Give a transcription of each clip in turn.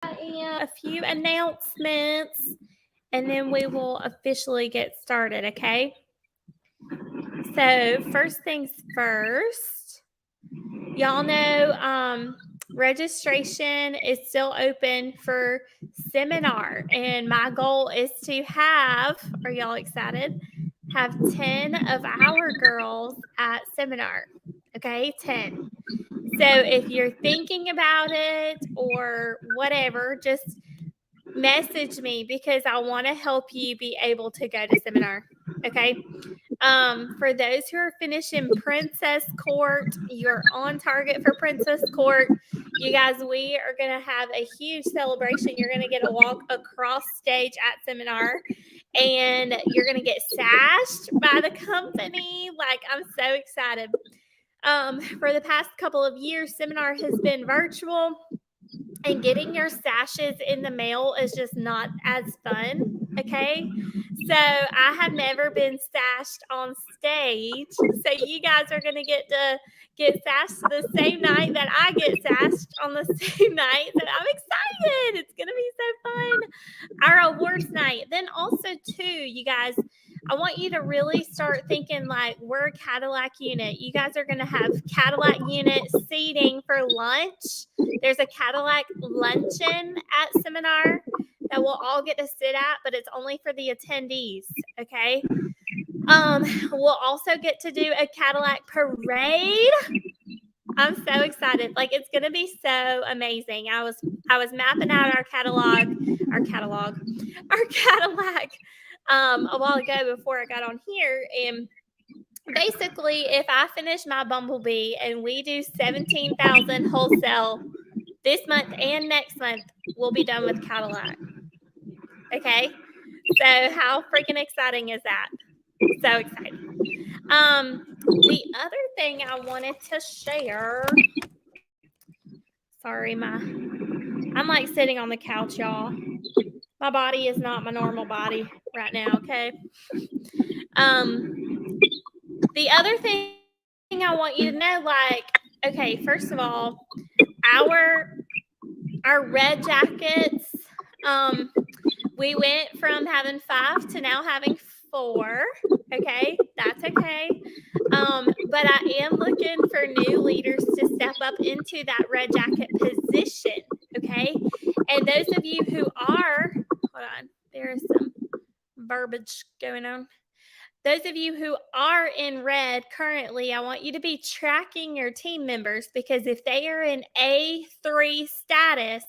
And a few announcements, and then we will officially get started, okay? So, first things first, y'all know registration is still open for seminar, and my goal is to have, are y'all excited? Have 10 of our girls at seminar, okay? 10. So if you're thinking about it or whatever, just message me because I want to help you be able to go to seminar. Okay. For those who are finishing Princess Court, you're on target for Princess Court. You guys, we are going to have a huge celebration. You're going to get a walk across stage at seminar, and you're going to get sashed by the company. Like, I'm so excited. For the past couple of years, seminar has been virtual, and getting your sashes in the mail is just not as fun. Okay. So I have never been sashed on stage. So you guys are going to get sashed the same night that I get sashed on the same night. So I'm excited. It's going to be so fun. Our awards night. Then also too, you guys, I want you to really start thinking like we're a Cadillac unit. You guys are going to have Cadillac unit seating for lunch. There's a Cadillac luncheon at seminar that we'll all get to sit at, but it's only for the attendees, okay? We'll also get to do a Cadillac parade. I'm so excited. Like, it's going to be so amazing. I was mapping out our Cadillac a while ago before I got on here, and basically if I finish my Bumblebee and we do 17,000 wholesale this month and next month, we'll be done with Cadillac. Okay, so how freaking exciting is that? So exciting. The other thing I wanted to share, sorry, I'm like sitting on the couch, y'all. My body is not my normal body right now, okay? The other thing I want you to know, like, okay, first of all, our red jackets, we went from having 5 to now having 4. Okay, that's okay. But I am looking for new leaders to step up into that red jacket position. Okay, and those of you who are, hold on, there is some verbiage going on. Those of you who are in red currently, I want you to be tracking your team members, because if they are in A3 status,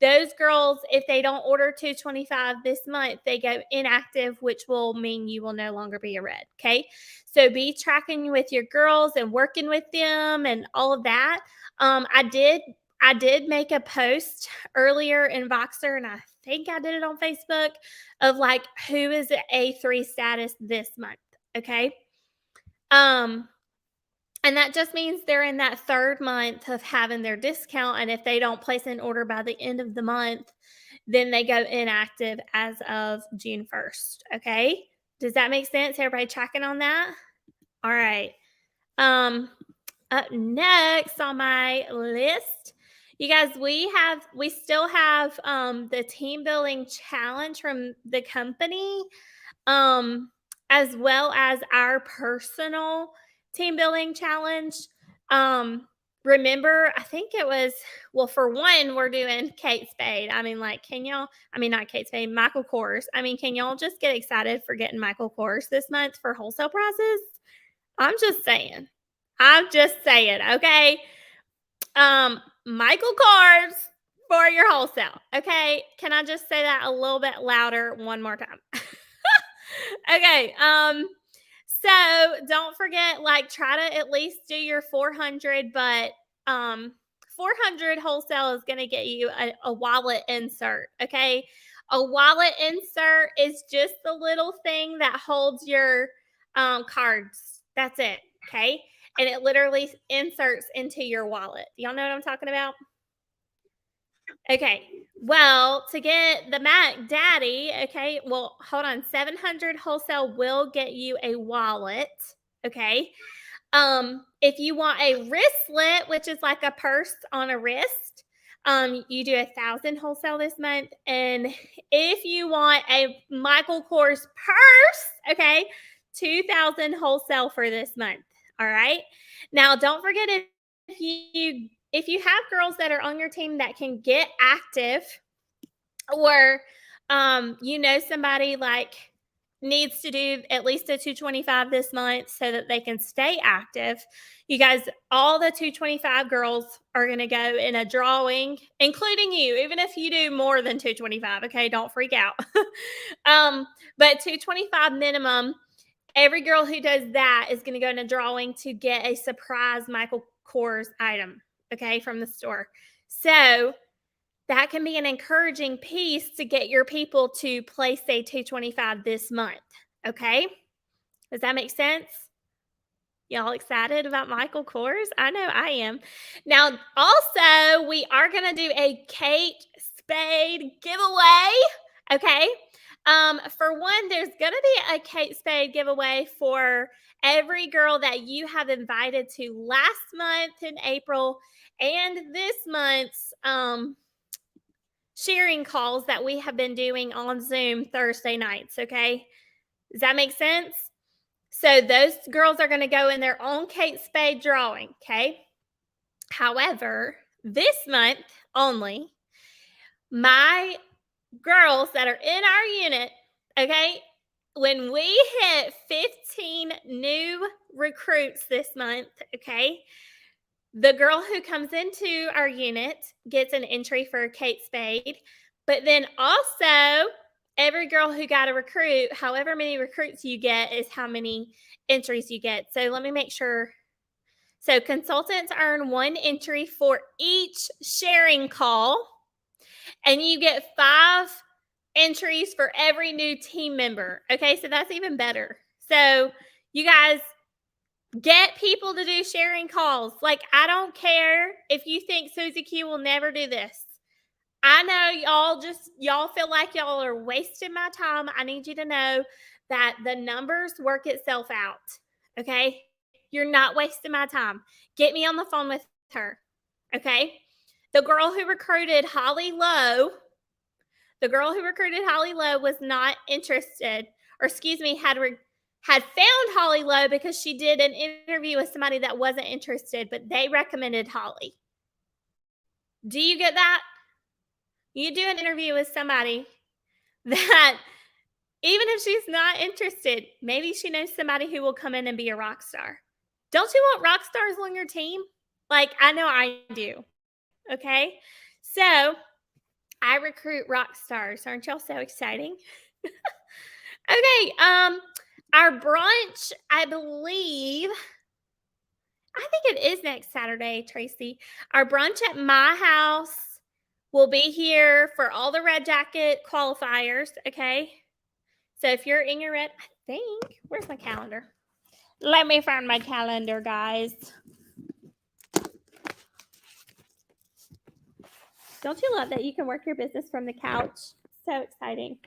those girls, if they don't order 225 this month, they go inactive, which will mean you will no longer be a red. Okay. So be tracking with your girls and working with them and all of that. I did make a post earlier in Voxer, and I think I did it on Facebook, of like who is at A3 status this month. Okay. And that just means they're in that 3rd month of having their discount. And if they don't place an order by the end of the month, then they go inactive as of June 1st. Okay. Does that make sense? Everybody tracking on that? All right. Up next on my list, you guys, we still have the team building challenge from the company, as well as our personal team building challenge. Remember, I think it was, well, for one, we're doing Kate Spade. I mean, like, not Kate Spade, Michael Kors. I mean, can y'all just get excited for getting Michael Kors this month for wholesale prices? I'm just saying, okay? Michael Kors for your wholesale, okay? Can I just say that a little bit louder one more time? Okay, so don't forget, like, try to at least do your 400, but 400 wholesale is going to get you a wallet insert, okay? A wallet insert is just the little thing that holds your cards. That's it, okay? And it literally inserts into your wallet. Y'all know what I'm talking about? Okay. Well, to get the Mac Daddy, okay, well, hold on. 700 wholesale will get you a wallet, okay? If you want a wristlet, which is like a purse on a wrist, You do 1,000 wholesale this month. And if you want a Michael Kors purse, okay, 2,000 wholesale for this month. All right. Now, don't forget if you have girls that are on your team that can get active, or somebody like needs to do at least a 225 this month so that they can stay active. You guys, all the 225 girls are going to go in a drawing, including you, even if you do more than 225. Okay, don't freak out. But 225 minimum. Every girl who does that is going to go in a drawing to get a surprise Michael Kors item, okay, from the store. So that can be an encouraging piece to get your people to place a 225 this month. Okay. Does that make sense? Y'all excited about Michael Kors? I know I am. Now, also, we are going to do a Kate Spade giveaway. Okay. For one, there's going to be a Kate Spade giveaway for every girl that you have invited to last month in April and this month's sharing calls that we have been doing on Zoom Thursday nights, okay? Does that make sense? So those girls are going to go in their own Kate Spade drawing, okay? However, this month only, my girls that are in our unit, okay, when we hit 15 new recruits this month, okay, the girl who comes into our unit gets an entry for Kate Spade, but then also every girl who got a recruit, however many recruits you get is how many entries you get. So let me make sure. So consultants earn 1 entry for each sharing call, and you get 5 entries for every new team member. Okay, so that's even better. So you guys, get people to do sharing calls. Like, I don't care if you think Susie Q will never do this. I know y'all feel like y'all are wasting my time. I need you to know that the numbers work itself out. Okay? You're not wasting my time. Get me on the phone with her. Okay? The girl who recruited Holly Lowe was not interested, or excuse me, had found Holly Lowe because she did an interview with somebody that wasn't interested, but they recommended Holly. Do you get that? You do an interview with somebody that, even if she's not interested, maybe she knows somebody who will come in and be a rock star. Don't you want rock stars on your team? Like, I know I do. Okay? So, I recruit rock stars. Aren't y'all so exciting? Okay, our brunch, I think it is next Saturday, Tracy. Our brunch at my house will be here for all the Red Jacket qualifiers, okay? So if you're in your red, I think, where's my calendar? Let me find my calendar, guys. Don't you love that you can work your business from the couch? So exciting.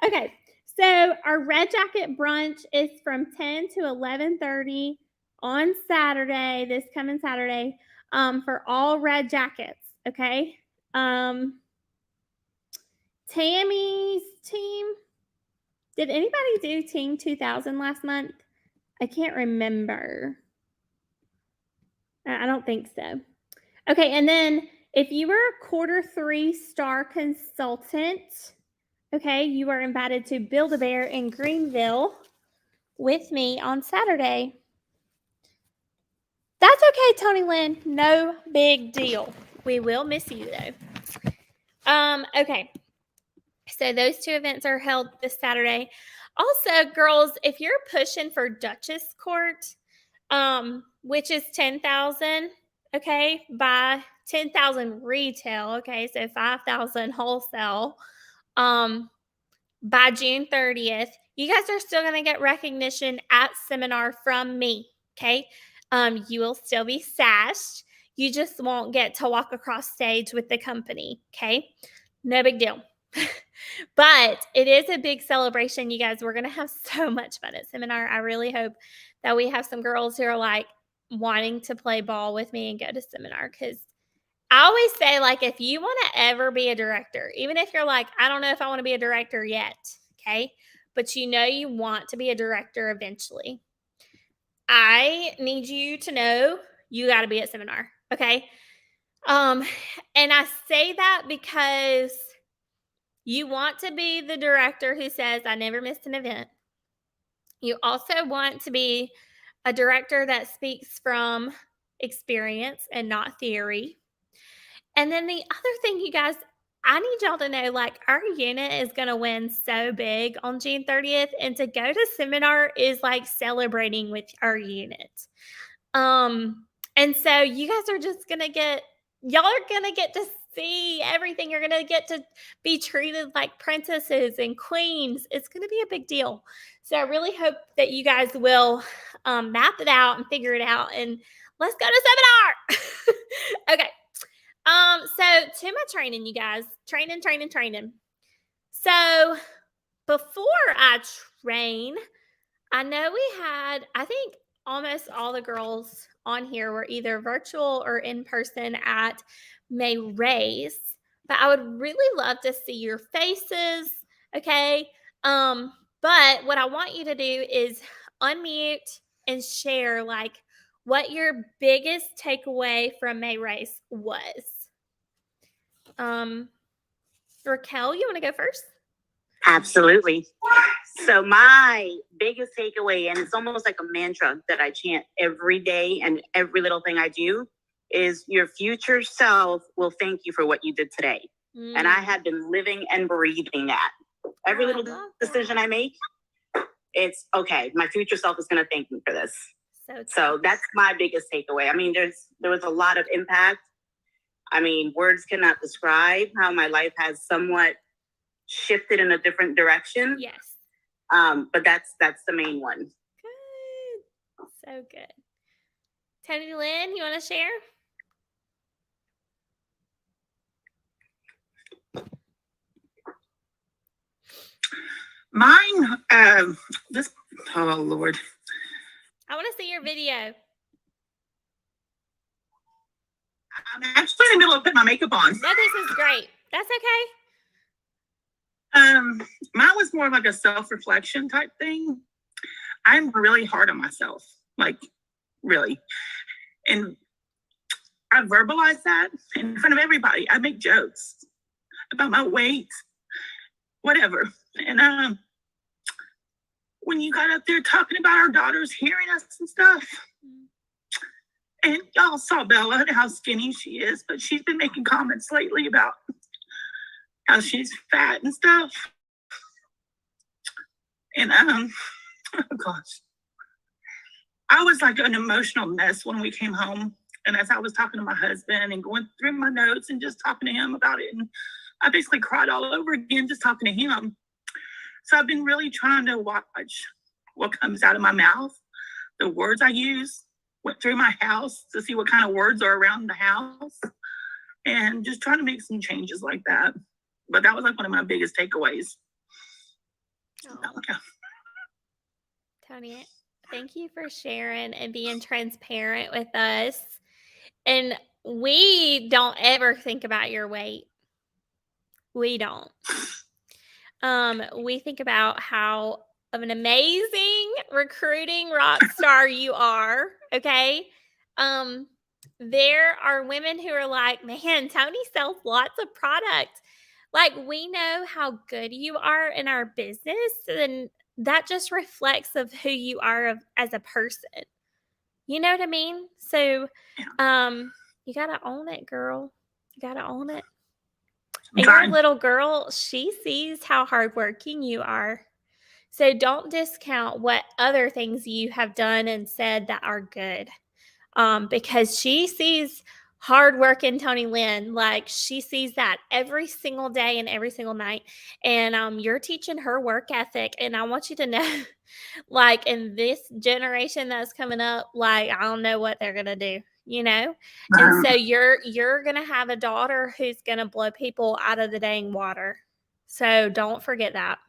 Okay, so our Red Jacket brunch is from 10 to 11:30 on Saturday, this coming Saturday, for all Red Jackets, okay? Tammy's team, did anybody do Team 2000 last month? I can't remember. I don't think so. Okay, and then if you were a Q3 star consultant, okay, you are invited to Build-A-Bear in Greenville with me on Saturday. That's okay, Tony Lynn. No big deal. We will miss you, though. Okay. So those 2 events are held this Saturday. Also, girls, if you're pushing for Duchess Court, which is 10,000, okay, by 10,000 retail, okay, so 5,000 wholesale, by June 30th, you guys are still going to get recognition at seminar from me, okay? You will still be sashed. You just won't get to walk across stage with the company, okay? No big deal. But it is a big celebration, you guys. We're going to have so much fun at seminar. I really hope that we have some girls who are like wanting to play ball with me and go to seminar, because I always say, like, if you want to ever be a director, even if you're like, I don't know if I want to be a director yet, okay, but you know you want to be a director eventually, I need you to know you got to be at seminar, okay? Um, and I say that because you want to be the director who says, I never missed an event. You also want to be a director that speaks from experience and not theory. And then the other thing, you guys, I need y'all to know, like, our unit is going to win so big on June 30th. And to go to seminar is like celebrating with our unit. And so you guys are just going to y'all are going to get to see everything. You're going to get to be treated like princesses and queens. It's going to be a big deal. So I really hope that you guys will map it out and figure it out. And let's go to seminar. Okay. So to my training, you guys, training. So before I train, I know we had, I think almost all the girls on here were either virtual or in person at May Race, but I would really love to see your faces. Okay. But what I want you to do is unmute and share like what your biggest takeaway from May Race was. Raquel, you want to go first? Absolutely. So my biggest takeaway, and it's almost like a mantra that I chant every day and every little thing I do, is your future self will thank you for what you did today. And I have been living and breathing that. Every little decision I make, it's okay. My future self is going to thank me for this. So that's my biggest takeaway. I mean, there was a lot of impact. I mean, words cannot describe how my life has somewhat shifted in a different direction. Yes. But that's the main one. Good. So good. Tony Lynn, you want to share? Mine, oh Lord. I want to see your video. I'm actually in the middle of putting my makeup on. No, this is great. That's okay. Mine was more like a self-reflection type thing. I'm really hard on myself, like really. And I verbalize that in front of everybody. I make jokes about my weight, whatever. And when you got up there talking about our daughters hearing us and stuff, and y'all saw Bella and how skinny she is, but she's been making comments lately about how she's fat and stuff. And oh gosh, I was like an emotional mess when we came home. And as I was talking to my husband and going through my notes and just talking to him about it, and I basically cried all over again just talking to him. So I've been really trying to watch what comes out of my mouth, the words I use. Went through my house to see what kind of words are around the house, and just trying to make some changes like that. But that was like one of my biggest takeaways. Oh. Tony, thank you for sharing and being transparent with us. And we don't ever think about your weight. We don't. We think about how of an amazing recruiting rock star you are. Okay. There are women who are like, man, Tony sells lots of product. Like, we know how good you are in our business, and that just reflects of who you are as a person. You know what I mean? So, you gotta own it, girl. You gotta own it. And your little girl, she sees how hardworking you are. So don't discount what other things you have done and said that are good. Because she sees hard work in Tony Lynn. Like, she sees that every single day and every single night. And you're teaching her work ethic. And I want you to know, like, in this generation that's coming up, like, I don't know what they're going to do, you know? And so you're going to have a daughter who's going to blow people out of the dang water. So don't forget that.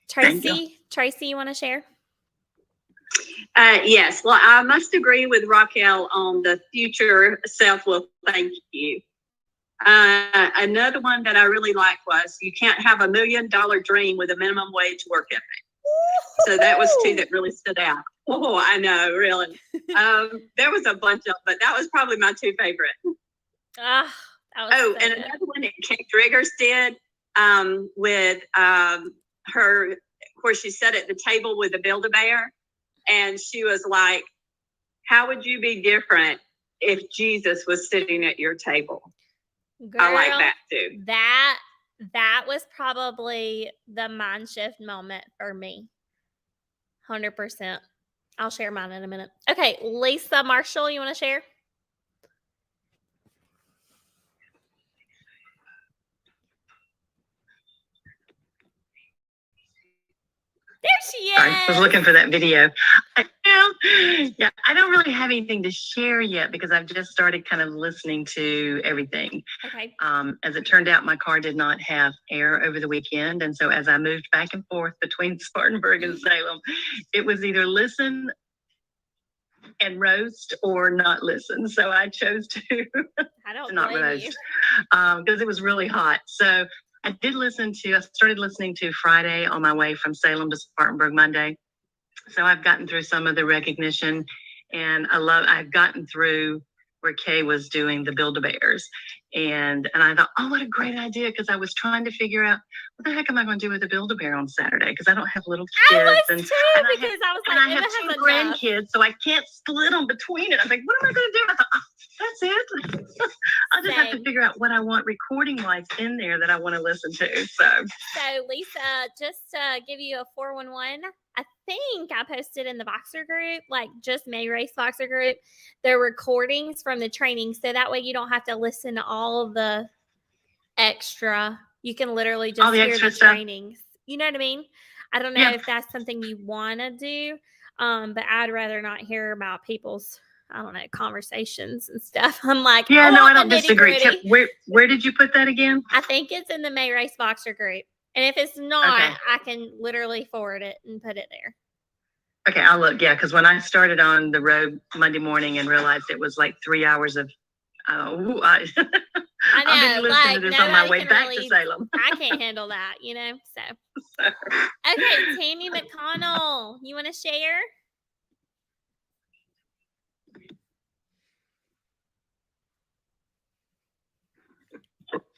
Tracy, you want to share? Yes, well, I must agree with Raquel on the future self will thank you. Another one that I really liked was you can't have $1 million dream with a minimum wage work ethic. So that was two that really stood out. Oh, I know, really. There was a bunch of, but that was probably my two favorite. Ah, that was Oh, so and good. another one that Kate Driggers did with her, where she sat at the table with the Build-A-Bear, and she was like, how would you be different if Jesus was sitting at your table? I like Girl, that too. that was probably the mind shift moment for me. 100%. I'll share mine in a minute. Okay, Lisa Marshall, you want to share? There she is. Sorry, I was looking for that video. I don't really have anything to share yet because I've just started kind of listening to everything. Okay. As it turned out, my car did not have air over the weekend. And so as I moved back and forth between Spartanburg and Salem, it was either listen and roast or not listen. So I chose to I don't not blame roast you. because it was really hot. So I started listening to Friday on my way from Salem to Spartanburg Monday. So I've gotten through some of the recognition, and I've gotten through where Kay was doing the Build-A-Bears. And I thought, oh, what a great idea, because I was trying to figure out what the heck am I going to do with a Build-A-Bear on Saturday, because I don't have little I kids. was too, because I was And like, I Emma have has two enough. grandkids, so I can't split them between it. I was like, what am I going to do? I thought, oh, that's it. I'll just have to Same. figure out what I want recording-wise in there that I want to listen to. So Lisa, just to give you a 411, I think I posted in the Boxer group, like just May Race Boxer group, the recordings from the training. So that way you don't have to listen to all of the extra. You can literally just All the hear extra the stuff. trainings. You know what I mean? I don't know Yeah. if that's something you want to do, but I'd rather not hear about people's, I don't know, conversations and stuff. I'm like, yeah, no, I want don't the disagree. nitty-gritty. Tim, where did you put that again? I think it's in the May Race Boxer group. And if it's not, Okay. I can literally forward it and put it there. Okay, I'll look. Yeah, because when I started on the road Monday morning and realized it was like 3 hours of, I know, I've been listening like to this on my nobody way can back really, to Salem. I can't handle that, you know? So, okay, Tammy McConnell, you want to share?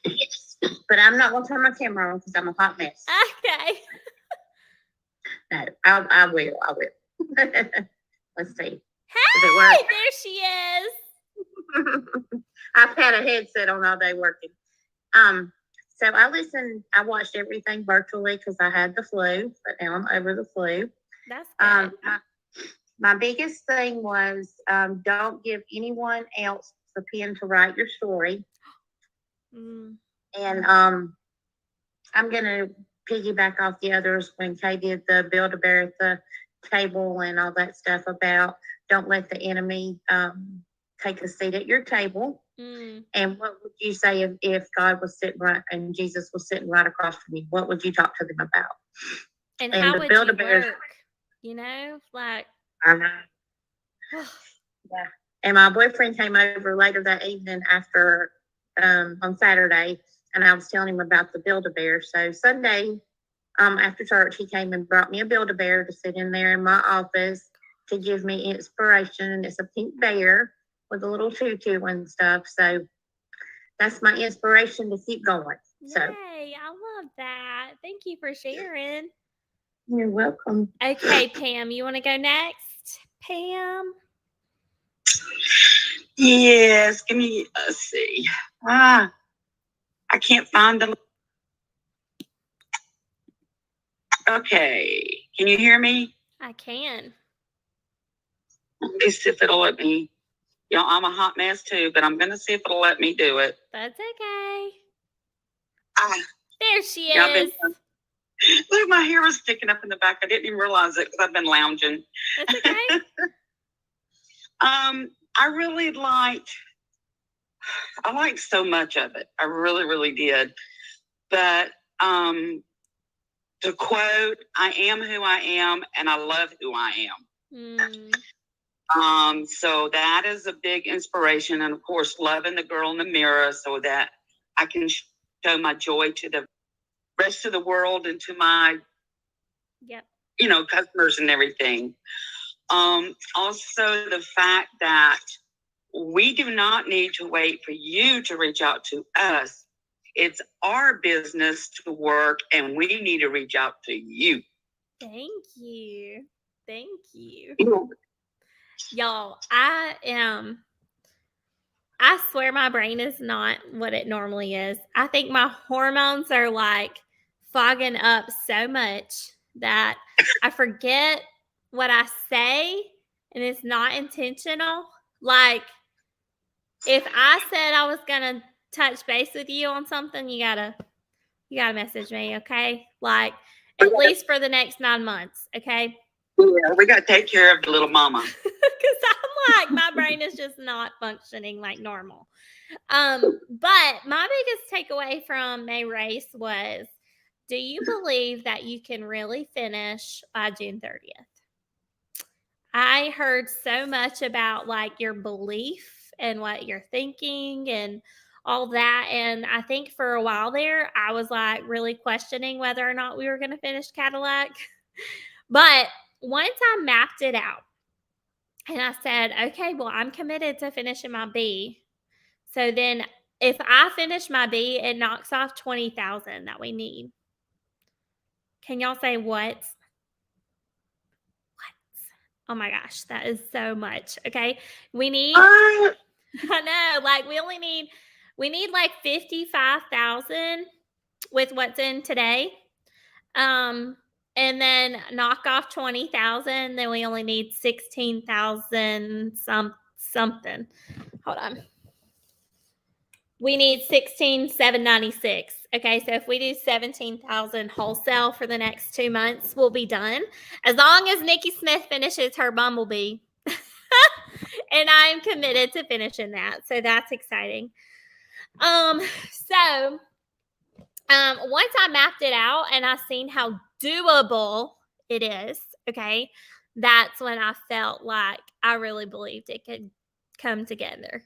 Yes, but I'm not gonna turn my camera on because I'm a hot mess. Okay. No, I will. Let's see. Hey, it work? there she is. I've had a headset on all day working. So I watched everything virtually because I had the flu, but now I'm over the flu. That's good. My biggest thing was don't give anyone else the pen to write your story. And I'm gonna piggyback off the others when Kay did the Build-A-Bear at the table and all that stuff about don't let the enemy take a seat at your table. And what would you say if God was sitting right and Jesus was sitting right across from you? What would you talk to them about? And how the would you Build-A-Bears, work? You know, like. I know. Yeah. And my boyfriend came over later that evening after on Saturday, and I was telling him about the Build-A-Bear. So Sunday, after church, he came and brought me a Build-A-Bear to sit in there in my office to give me inspiration. And it's a pink bear with a little tutu and stuff. So that's my inspiration to keep going. So Yay, I love that. Thank you for sharing. You're welcome. Okay, Pam, you want to go next? Pam? Yes, give me, let's see. I can't find them. Okay, can you hear me? I can. Let me see if it'll let me. You know, I'm a hot mess too, but I'm going to see if it'll let me do it. That's okay. There she Yeah, is. Look, my hair was sticking up in the back. I didn't even realize it because I've been lounging. That's okay. I really liked so much of it. I really, really did. But to quote, I am who I am and I love who I am. Mm. So that is a big inspiration. And of course, loving the girl in the mirror so that I can show my joy to the rest of the world and to my, Yep. customers and everything. Also the fact that we do not need to wait for you to reach out to us. It's our business to work and we need to reach out to you. Thank you. Thank you. You Y'all, I swear my brain is not what it normally is. I think my hormones are like fogging up so much that I forget what I say and it's not intentional. Like if I said I was gonna touch base with you on something, you gotta message me, okay? Like at least for the next 9 months, okay? Yeah, we got to take care of the little mama. Because I'm like, my brain is just not functioning like normal. But my biggest takeaway from May Race was, do you believe that you can really finish by June 30th? I heard so much about like your belief and what you're thinking and all that. And I think for a while there, I was like really questioning whether or not we were going to finish Cadillac. But once I mapped it out and I said, okay, well, I'm committed to finishing my B. So then if I finish my B, it knocks off 20,000 that we need. Can y'all say what? Oh my gosh, that is so much. Okay. We need, I know, like we need like 55,000 with what's in today. And then knock off 20,000, then we only need 16,000 something. Hold on. We need 16,796. Okay, so if we do 17,000 wholesale for the next 2 months, we'll be done. As long as Nikki Smith finishes her Bumblebee. And I'm committed to finishing that. So that's exciting. So once I mapped it out and I seen how doable it is, okay, that's when I felt like I really believed it could come together,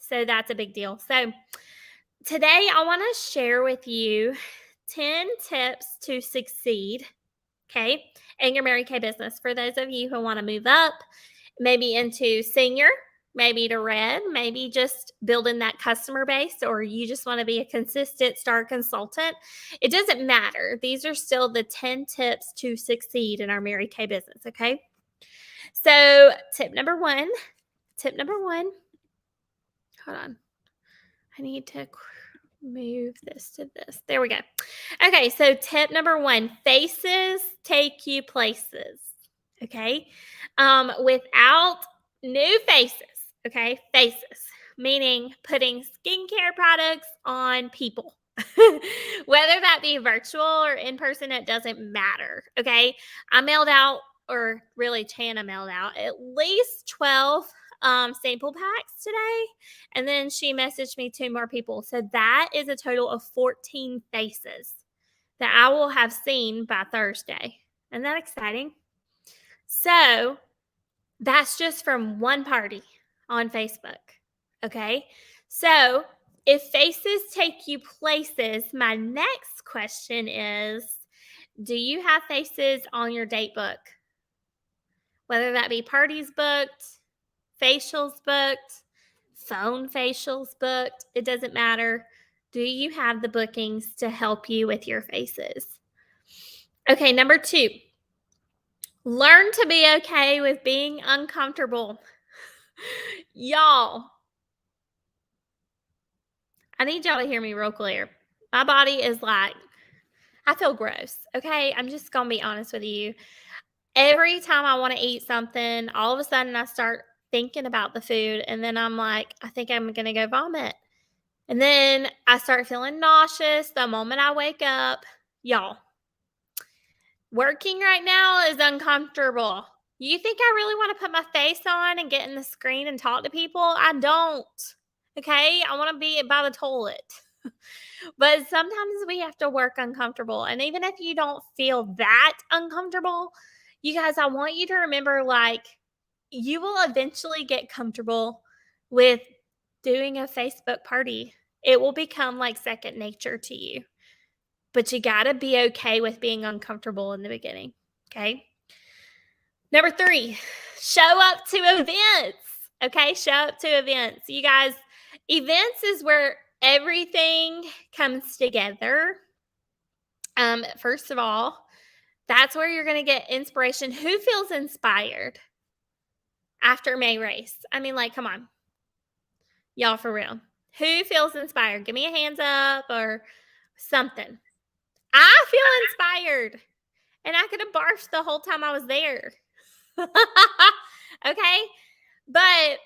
So that's a big deal. So today I want to share with you 10 tips to succeed, okay, in your Mary Kay business. For those of you who want to move up, maybe into senior, maybe to red, maybe just building that customer base, or you just want to be a consistent star consultant. It doesn't matter. These are still the 10 tips to succeed in our Mary Kay business, okay? So tip number one, hold on. I need to move this to this. There we go. Okay, so tip number one, faces take you places, okay? Without new faces, okay? Faces, meaning putting skincare products on people. Whether that be virtual or in person, it doesn't matter, okay? I mailed out, or really Chana mailed out, at least 12 sample packs today. And then she messaged me 2 more people. So that is a total of 14 faces that I will have seen by Thursday. Isn't that exciting? So that's just from one party on Facebook. Okay. So if faces take you places, my next question is, do you have faces on your date book? Whether that be parties booked, facials booked, phone facials booked, it doesn't matter. Do you have the bookings to help you with your faces? Okay, number 2, learn to be okay with being uncomfortable. Y'all, I need y'all to hear me real clear. My body is like, I feel gross, okay? I'm just going to be honest with you. Every time I want to eat something, all of a sudden I start thinking about the food, and then I'm like, I think I'm going to go vomit. And then I start feeling nauseous the moment I wake up. Y'all, working right now is uncomfortable. You think I really want to put my face on and get in the screen and talk to people? I don't. Okay? I want to be by the toilet. But sometimes we have to work uncomfortable. And even if you don't feel that uncomfortable, You guys, I want you to remember, like, you will eventually get comfortable with doing a Facebook party. It will become like second nature to you. But you got to be okay with being uncomfortable in the beginning. Okay. Number 3, show up to events. Okay. Show up to events. You guys, events is where everything comes together. First of all, that's where you're going to get inspiration. Who feels inspired after May race? I mean, like, come on. Y'all, for real. Who feels inspired? Give me a hands up or something. I feel inspired. And I could have barfed the whole time I was there. Okay? But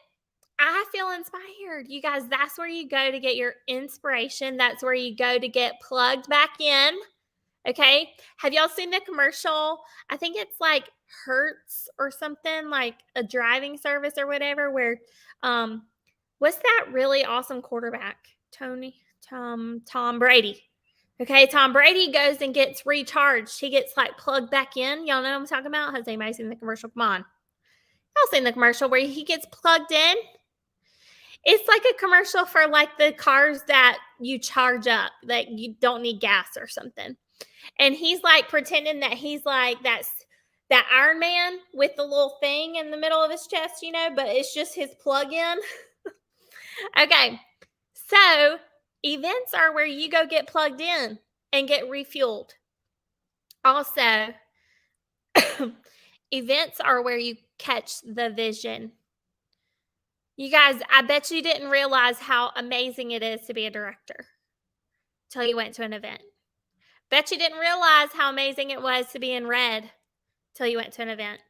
I feel inspired. You guys, that's where you go to get your inspiration. That's where you go to get plugged back in. Okay? Have y'all seen the commercial? I think it's like Hertz or something, like a driving service or whatever, where what's that really awesome quarterback? Tom Brady. Okay, Tom Brady goes and gets recharged. He gets like plugged back in. Y'all know what I'm talking about? Has anybody seen the commercial? Come on. Y'all seen the commercial where he gets plugged in? It's like a commercial for like the cars that you charge up, that you don't need gas or something. And he's like pretending that he's like that Iron Man with the little thing in the middle of his chest, you know, but it's just his plug-in. Okay, so events are where you go get plugged in and get refueled. Also, events are where you catch the vision. You guys, I bet you didn't realize how amazing it is to be a director till you went to an event. Bet you didn't realize how amazing it was to be in red till you went to an event.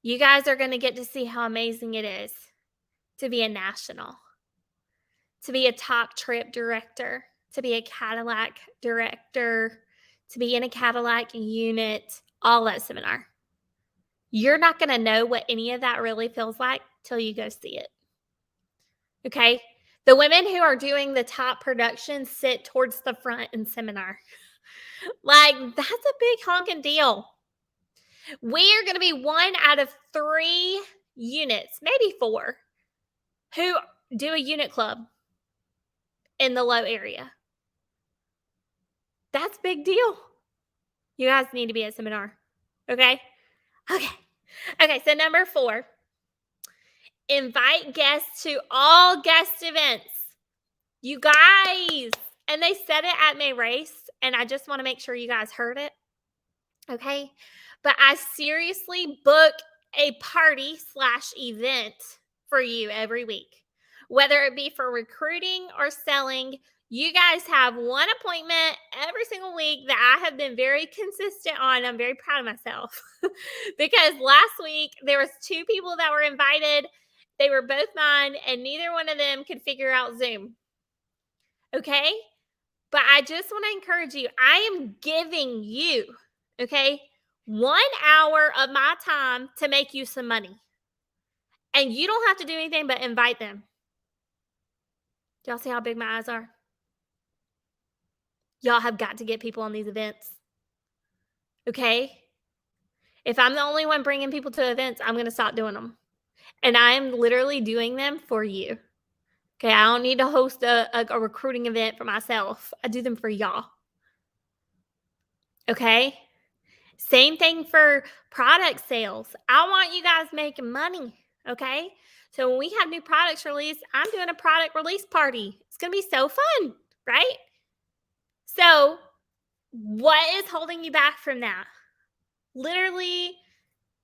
You guys are going to get to see how amazing it is to be a national, to be a top trip director, to be a Cadillac director, to be in a Cadillac unit, all that seminar. You're not going to know what any of that really feels like till you go see it. Okay? The women who are doing the top production sit towards the front in seminar. Like, that's a big honking deal. We are going to be 1 out of 3 units, maybe 4, who do a unit club in the low area. That's a big deal. You guys need to be at seminar. Okay? Okay, so number 4, invite guests to all guest events. You guys, and they said it at May Race, and I just want to make sure you guys heard it. Okay? But I seriously book a party/event for you every week. Whether it be for recruiting or selling, you guys have one appointment every single week that I have been very consistent on. I'm very proud of myself because last week there was 2 people that were invited. They were both mine, and neither one of them could figure out Zoom. Okay? But I just want to encourage you. I am giving you, okay, 1 hour of my time to make you some money. And you don't have to do anything but invite them. Y'all see how big my eyes are? Y'all have got to get people on these events. Okay? If I'm the only one bringing people to events, I'm going to stop doing them. And I am literally doing them for you. Okay? I don't need to host a recruiting event for myself. I do them for y'all. Okay? Same thing for product sales. I want you guys making money. Okay? So when we have new products released, I'm doing a product release party. It's going to be so fun, right? So what is holding you back from that? Literally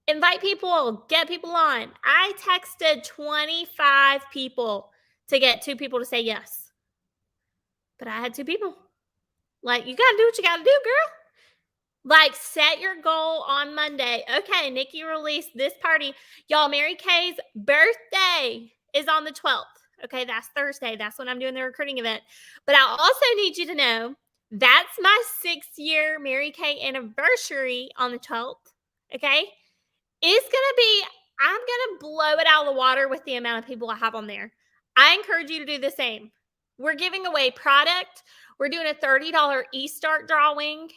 invite people, get people on. I texted 25 people to get 2 people to say yes. But I had 2 people. Like, you got to do what you got to do, girl. Like, set your goal on Monday. Okay, Nikki released this party. Y'all, Mary Kay's birthday is on the 12th. Okay, that's Thursday. That's when I'm doing the recruiting event. But I also need you to know that's my 6-year Mary Kay anniversary on the 12th. Okay? It's going to be, I'm going to blow it out of the water with the amount of people I have on there. I encourage you to do the same. We're giving away product. We're doing a $30 e-start drawing.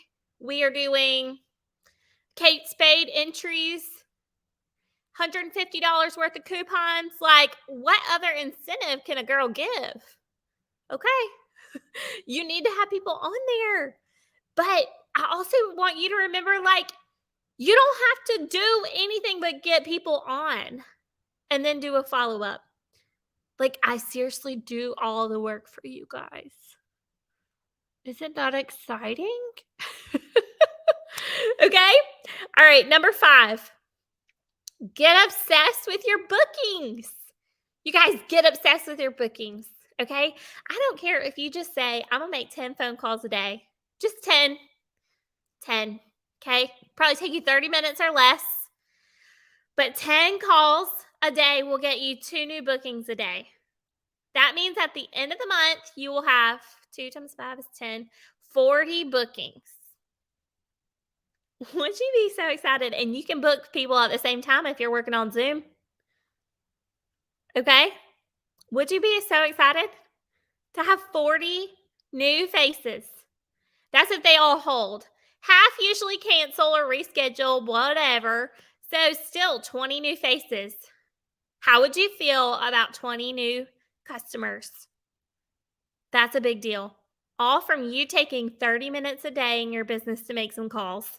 We are doing Kate Spade entries, $150 worth of coupons. Like, what other incentive can a girl give? Okay. You need to have people on there. But I also want you to remember, like, you don't have to do anything but get people on and then do a follow-up. Like, I seriously do all the work for you guys. Isn't that exciting? Okay. All right. Number 5, get obsessed with your bookings. You guys get obsessed with your bookings. Okay. I don't care if you just say, I'm going to make 10 phone calls a day. Just 10. 10. Okay. Probably take you 30 minutes or less. But 10 calls a day will get you 2 new bookings a day. That means at the end of the month, you will have 2 times 5 is 10, 40 bookings. Would you be so excited? And you can book people at the same time if you're working on Zoom. Okay? Would you be so excited to have 40 new faces? That's if they all hold. Half usually cancel or reschedule, whatever. So still 20 new faces. How would you feel about 20 new customers? That's a big deal. All from you taking 30 minutes a day in your business to make some calls.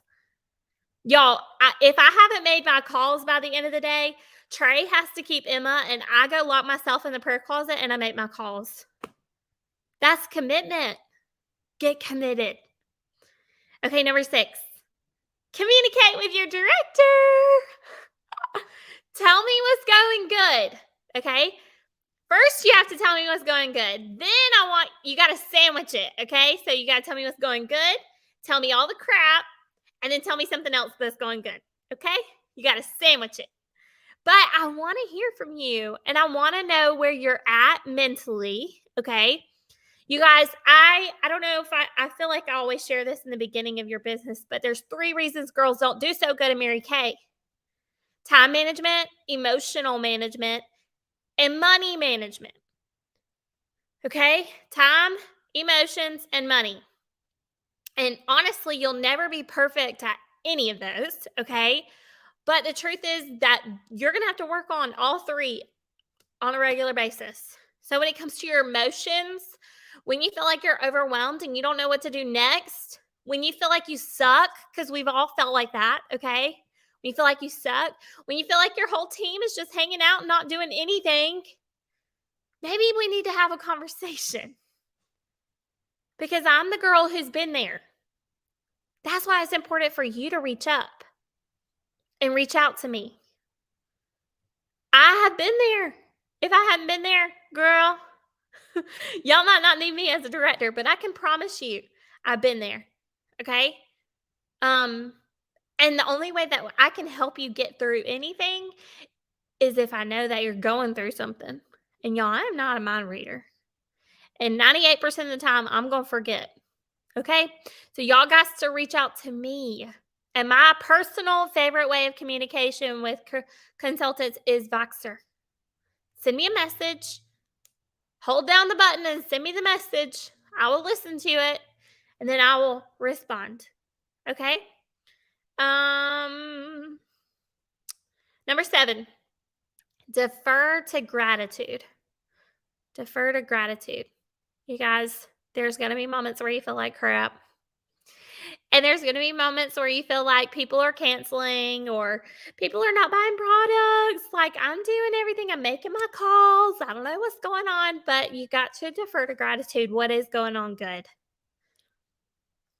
Y'all, if I haven't made my calls by the end of the day, Trey has to keep Emma, and I go lock myself in the prayer closet and I make my calls. That's commitment. Get committed. Okay, number 6. Communicate with your director. Tell me what's going good. Okay? First, you have to tell me what's going good. Then you got to sandwich it. Okay? So you got to tell me what's going good. Tell me all the crap. And then tell me something else that's going good. Okay? You got to sandwich it. But I want to hear from you. And I want to know where you're at mentally. Okay? You guys, I don't know if I feel like I always share this in the beginning of your business, but there's 3 reasons girls don't do so good at Mary Kay. Time management, emotional management, and money management. Okay? Time, emotions, and money. And honestly, you'll never be perfect at any of those, okay? But the truth is that you're going to have to work on all 3 on a regular basis. So when it comes to your emotions, when you feel like you're overwhelmed and you don't know what to do next, when you feel like you suck, because we've all felt like that, okay? When you feel like you suck, when you feel like your whole team is just hanging out and not doing anything, maybe we need to have a conversation. Because I'm the girl who's been there. That's why it's important for you to reach up and reach out to me. I have been there. If I hadn't been there, girl, y'all might not need me as a director, but I can promise you I've been there. Okay? And the only way that I can help you get through anything is if I know that you're going through something. And y'all, I'm not a mind reader. And 98% of the time, I'm going to forget. Okay? So y'all got to reach out to me. And my personal favorite way of communication with consultants is Voxer. Send me a message. Hold down the button and send me the message. I will listen to it. And then I will respond. Okay? Number 7. Defer to gratitude. Defer to gratitude. You guys, there's going to be moments where you feel like crap. And there's going to be moments where you feel like people are canceling or people are not buying products. Like, I'm doing everything. I'm making my calls. I don't know what's going on, but you got to defer to gratitude. What is going on good?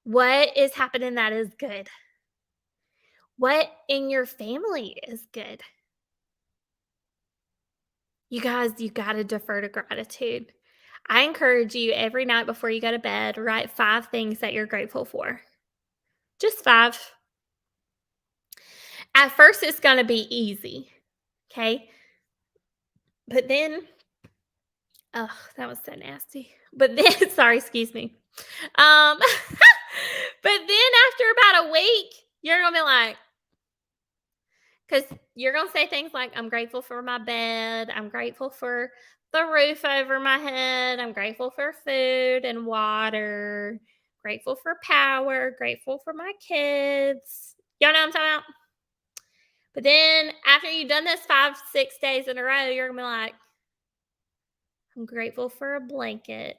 What is happening that is good? What in your family is good? You guys, you got to defer to gratitude. I encourage you every night before you go to bed, write 5 things that you're grateful for. Just 5. At first, it's going to be easy, okay? But then, oh, that was so nasty. But then, sorry, excuse me. But then after about a week, you're going to be like, because you're going to say things like, I'm grateful for my bed. I'm grateful for the roof over my head. I'm grateful for food and water. Grateful for power. Grateful for my kids. Y'all know what I'm talking about? But then after you've done this 5-6 days in a row, you're going to be like, I'm grateful for a blanket.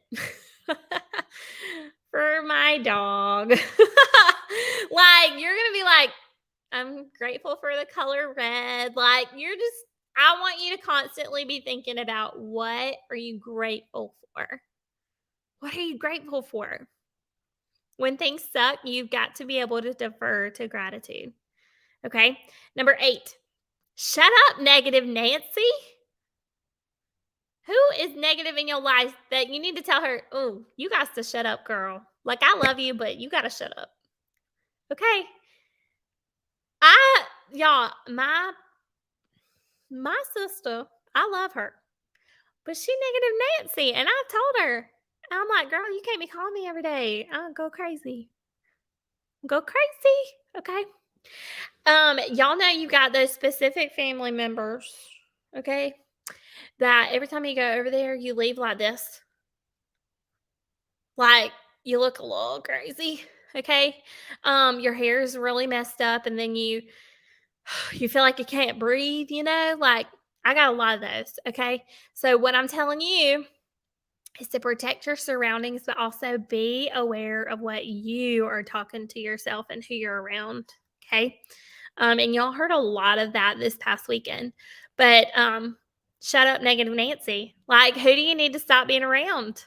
For my dog. Like, you're going to be like, I'm grateful for the color red. Like, I want you to constantly be thinking about what are you grateful for? What are you grateful for? When things suck, you've got to be able to defer to gratitude. Okay. Number 8, shut up, negative Nancy. Who is negative in your life that you need to tell her, oh, you got to shut up, girl. Like, I love you, but you got to shut up. Okay. Y'all, my sister, I love her, but she negative Nancy. And I've told her, I'm like, girl, you can't be calling me every day. I'll go crazy. Okay. Y'all know you got those specific family members, okay, that every time you go over there, you leave like this. Like, you look a little crazy, okay? Your hair is really messed up, and then you feel like you can't breathe, like, I got a lot of those, okay? So what I'm telling you is to protect your surroundings, but also be aware of what you are talking to yourself and who you're around, okay? And y'all heard a lot of that this past weekend, but shut up, negative Nancy. Like, who do you need to stop being around?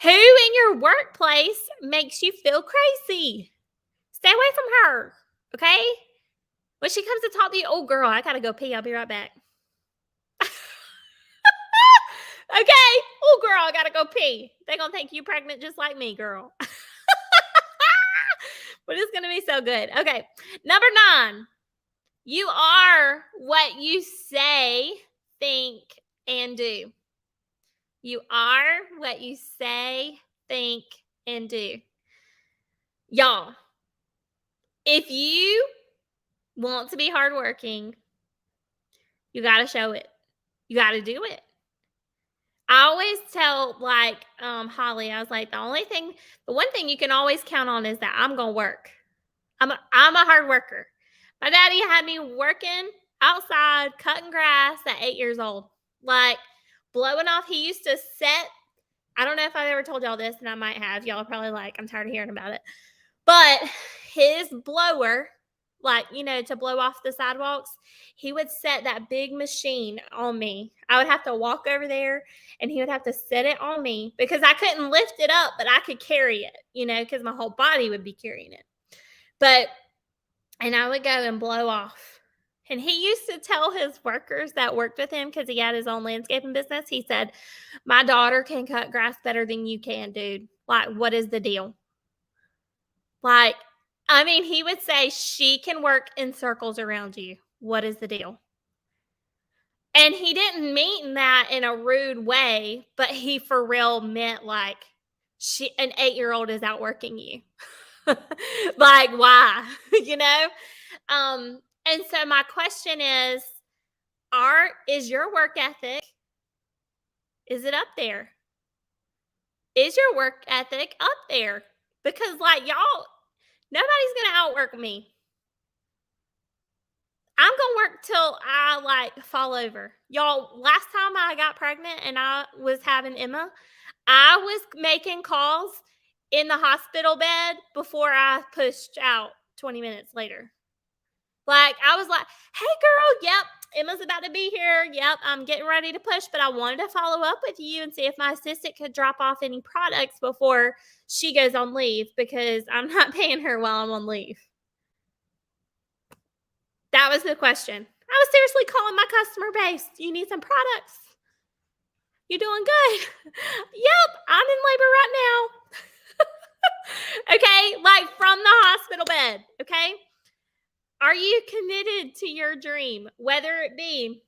Who in your workplace makes you feel crazy? Stay away from her, okay? When she comes to talk to you, oh, girl, I got to go pee. I'll be right back. Okay. Oh, girl, I got to go pee. They're going to think you pregnant just like me, girl. But it's going to be so good. Okay. Number 9, you are what you say, think, and do. You are what you say, think, and do. Y'all, if you want to be hardworking, you got to show it. You got to do it. I always tell, like, Holly, I was like, the one thing you can always count on is that I'm going to work. I'm a hard worker. My daddy had me working outside, cutting grass at 8 years old. Like, blowing off. He used to set, I don't know if I've ever told y'all this, and I might have. Y'all are probably like, I'm tired of hearing about it. But his blower, like, to blow off the sidewalks, he would set that big machine on me. I would have to walk over there, and he would have to set it on me because I couldn't lift it up, but I could carry it, because my whole body would be carrying it. And I would go and blow off. And he used to tell his workers that worked with him, because he had his own landscaping business, he said, my daughter can cut grass better than you can, dude. Like, what is the deal? Like, I mean, he would say, she can work in circles around you. What is the deal? And he didn't mean that in a rude way, but he for real meant like, an 8-year-old is outworking you. Like, why? And so my question is your work ethic, is it up there? Is your work ethic up there? Because, like, y'all, nobody's going to outwork me. I'm going to work till I, like, fall over. Y'all, last time I got pregnant and I was having Emma, I was making calls in the hospital bed before I pushed out 20 minutes later. Like, I was like, hey, girl, yep, Emma's about to be here. Yep, I'm getting ready to push, but I wanted to follow up with you and see if my assistant could drop off any products before she goes on leave, because I'm not paying her while I'm on leave. That was the question. I was seriously calling my customer base. Do you need some products? You doing good? Yep, I'm in labor right now. Okay, like, from the hospital bed, okay? Are you committed to your dream? Whether it be,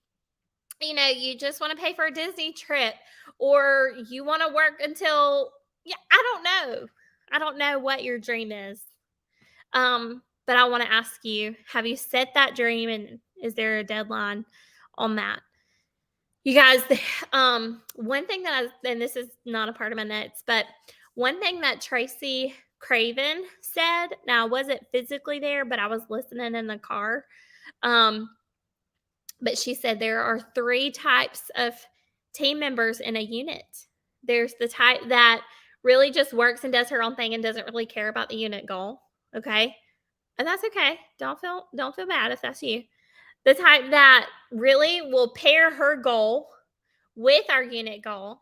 you just want to pay for a Disney trip, or you want to work until, I don't know. I don't know what your dream is. But I want to ask you, have you set that dream, and is there a deadline on that? You guys, one thing and this is not a part of my notes, but one thing that Tracy Craven said. Now, I wasn't physically there, but I was listening in the car. But she said there are 3 types of team members in a unit. There's the type that really just works and does her own thing and doesn't really care about the unit goal. Okay. And that's okay. Don't feel bad if that's you. The type that really will pair her goal with our unit goal.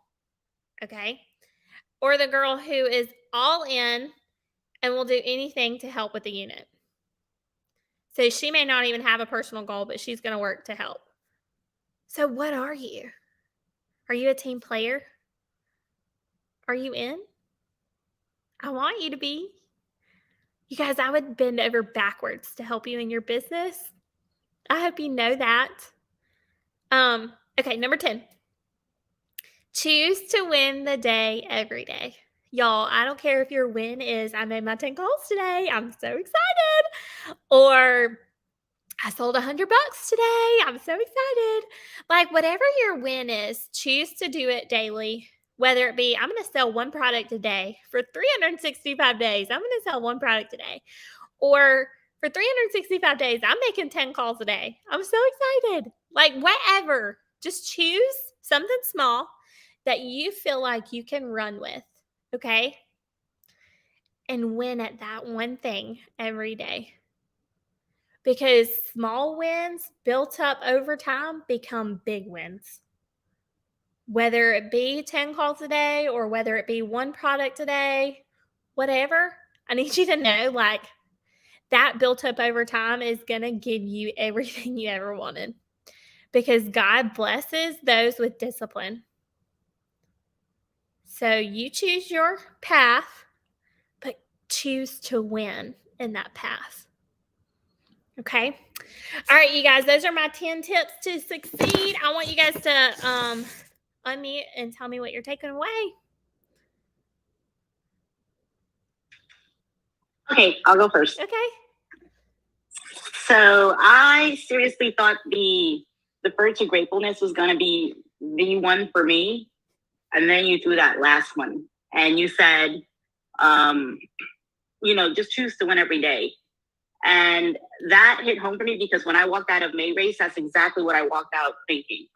Okay. Or the girl who is all in and will do anything to help with the unit. So she may not even have a personal goal, but she's going to work to help. So what are you? Are you a team player? Are you in? I want you to be. You guys, I would bend over backwards to help you in your business. I hope you know that. Okay, number 10. Choose to win the day every day. Y'all, I don't care if your win is I made my 10 calls today. I'm so excited. Or I sold $100 today. I'm so excited. Like whatever your win is, choose to do it daily. Whether it be, I'm going to sell one product a day for 365 days. I'm going to sell one product a day. Or for 365 days, I'm making 10 calls a day. I'm so excited. Like whatever, just choose something small that you feel like you can run with. Okay? And win at that one thing every day. Because small wins built up over time become big wins. Whether it be 10 calls a day or whether it be one product a day, whatever, I need you to know like that built up over time is going to give you everything you ever wanted. Because God blesses those with discipline. So you choose your path, but choose to win in that path. Okay. All right, you guys, those are my 10 tips to succeed. I want you guys to unmute and tell me what you're taking away. Okay, I'll go first. Okay. So I seriously thought the virtue gratefulness was going to be the one for me. And then you threw that last one and you said, just choose to win every day. And that hit home for me because when I walked out of May Race, that's exactly what I walked out thinking.